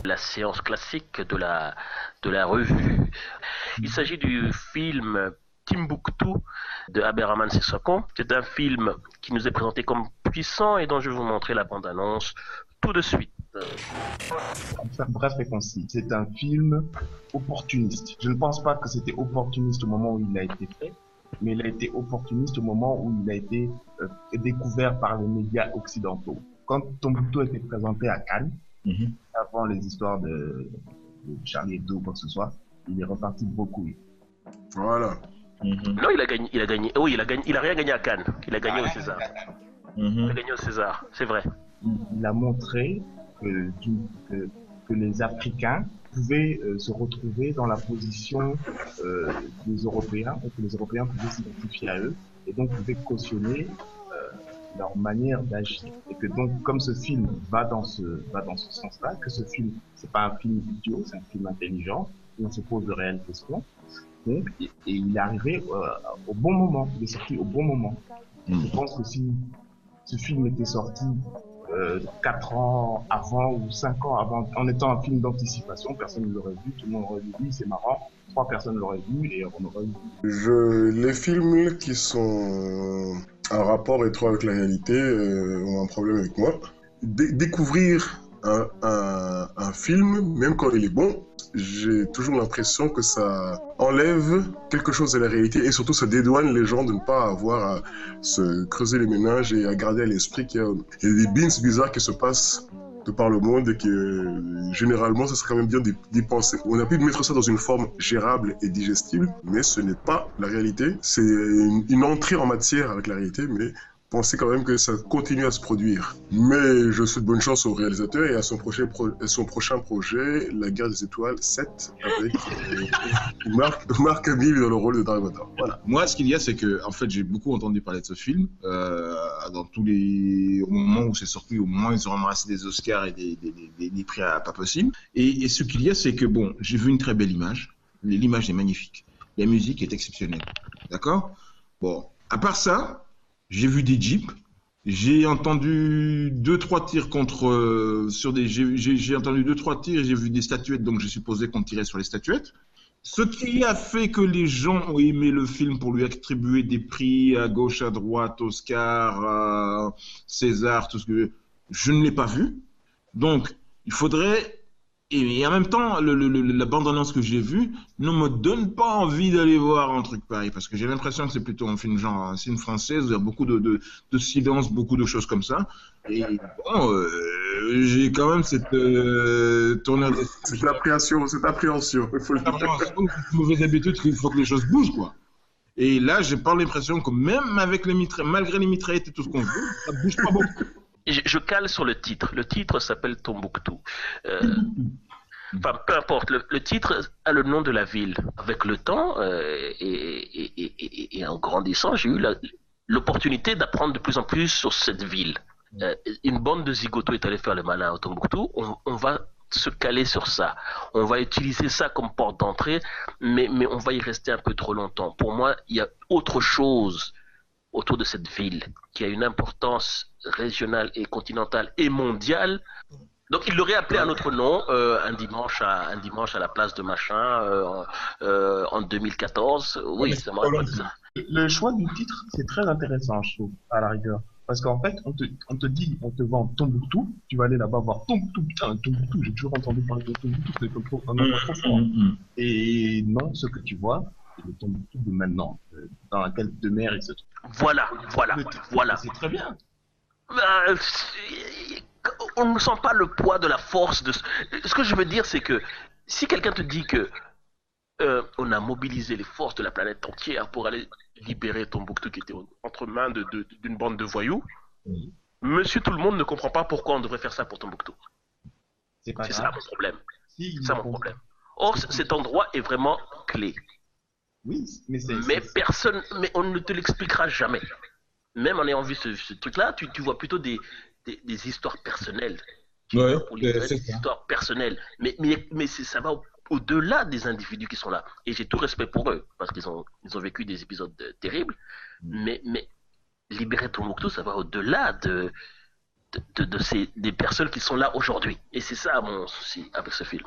La séance classique de la revue. Il s'agit du film Timbuktu de Abderrahmane Sissoko. C'est un film qui nous est présenté comme puissant et dont je vais vous montrer la bande-annonce tout de suite. Pour faire bref et concis, c'est un film opportuniste. Je ne pense pas que c'était opportuniste au moment où il a été fait, mais il a été opportuniste au moment où il a été découvert par les médias occidentaux. Quand Tombouctou a été présenté à Cannes, avant les histoires de Charlie Hebdo ou quoi que ce soit, il est reparti beaucoup. Voilà. Non, il a gagné. Oui, il a rien gagné à Cannes. Il a gagné au César. Il a gagné au César, c'est vrai. Il a montré que les Africains pouvaient se retrouver dans la position des Européens et que les Européens pouvaient s'identifier à eux et donc pouvaient cautionner leur manière d'agir. Et que donc, comme ce film va dans ce sens-là, que ce film, c'est pas un film idiot, c'est un film intelligent, où on se pose de réelles questions. Donc, et il est arrivé au bon moment, il est sorti au bon moment. Je pense que si ce film était sorti 4 ans avant ou 5 ans avant, en étant un film d'anticipation, personne ne l'aurait vu, tout le monde aurait dit oui, c'est marrant, 3 personnes l'auraient vu et on aurait vu. Les films qui sont en rapport étroit avec la réalité ont un problème avec moi. Découvrir un film, même quand il est bon, j'ai toujours l'impression que ça enlève quelque chose de la réalité et surtout ça dédouane les gens de ne pas avoir à se creuser les méninges et à garder à l'esprit qu'il y a des bins bizarres qui se passent de par le monde et que généralement ça serait quand même bien d'y penser. On a pu mettre ça dans une forme gérable et digestible, mais ce n'est pas la réalité. C'est une entrée en matière avec la réalité, mais pensez quand même que ça continue à se produire. Mais je souhaite bonne chance au réalisateur et à son prochain projet, La Guerre des Étoiles 7, avec Marc Hamill dans le rôle de Dark Vador. Voilà. Moi, ce qu'il y a, c'est que, en fait, j'ai beaucoup entendu parler de ce film. Au moment où c'est sorti, au moment où ils ont ramassé des Oscars et des prix à pas possible. Et ce qu'il y a, c'est que, bon, j'ai vu une très belle image. L'image est magnifique. La musique est exceptionnelle. D'accord? Bon, à part ça, j'ai vu des jeeps, j'ai entendu 2-3 tirs j'ai entendu 2-3 tirs et j'ai vu des statuettes, donc j'ai supposé qu'on tirait sur les statuettes. Ce qui a fait que les gens ont aimé le film pour lui attribuer des prix à gauche, à droite, Oscar, César, tout ce que je ne l'ai pas vu. Donc, il faudrait. Et en même temps, la bande-annonce que j'ai vue ne me donne pas envie d'aller voir un truc pareil, parce que j'ai l'impression que c'est plutôt un film genre, un film français, il y a beaucoup de silence, beaucoup de choses comme ça. Et bon, j'ai quand même cette tournure cette appréhension, il faut le dire. Cette mauvaise habitude qu'il faut que les choses bougent, quoi. Et là, j'ai pas l'impression que même avec malgré les mitraillettes et tout ce qu'on veut, ça bouge pas beaucoup. Je cale sur le titre. Le titre s'appelle Tombouctou. Enfin, peu importe. Le titre a le nom de la ville. Avec le temps et en grandissant, j'ai eu l'opportunité d'apprendre de plus en plus sur cette ville. Une bande de zigotos est allée faire le malin à Tombouctou. On va se caler sur ça. On va utiliser ça comme porte d'entrée, mais on va y rester un peu trop longtemps. Pour moi, il y a autre chose autour de cette ville qui a une importance régionale et continentale et mondiale. Donc il l'aurait appelé un autre nom un dimanche à la place de machin en 2014. Oui, ça m'aurait pas dit ça. Le choix du titre, c'est très intéressant, je trouve, à la rigueur. Parce qu'en fait, on te dit, on te vend Tombouctou, tu vas aller là-bas voir Tombouctou, putain, Tombouctou, j'ai toujours entendu parler de Tombouctou, c'est un nom trop fort. Et non, ce que tu vois, c'est le Tombouctou de maintenant, dans laquelle de mer il se trouve. Voilà. C'est très bien. On ne sent pas le poids de la force de. Ce que je veux dire, c'est que si quelqu'un te dit que on a mobilisé les forces de la planète entière pour aller libérer Tombouctou qui était entre mains d'une bande de voyous, Monsieur Tout le Monde ne comprend pas pourquoi on devrait faire ça pour Tombouctou. C'est ça mon problème. C'est ça mon problème. Or, cet endroit est vraiment clé. Oui, mais on ne te l'expliquera jamais. Même en ayant vu ce truc-là, tu vois plutôt des histoires personnelles. Des histoires personnelles. Mais ça va au-delà des individus qui sont là. Et j'ai tout respect pour eux, parce qu'ils ont vécu des épisodes terribles. Mais libérer Tombouctou, ça va au-delà des personnes qui sont là aujourd'hui. Et c'est ça mon souci avec ce film.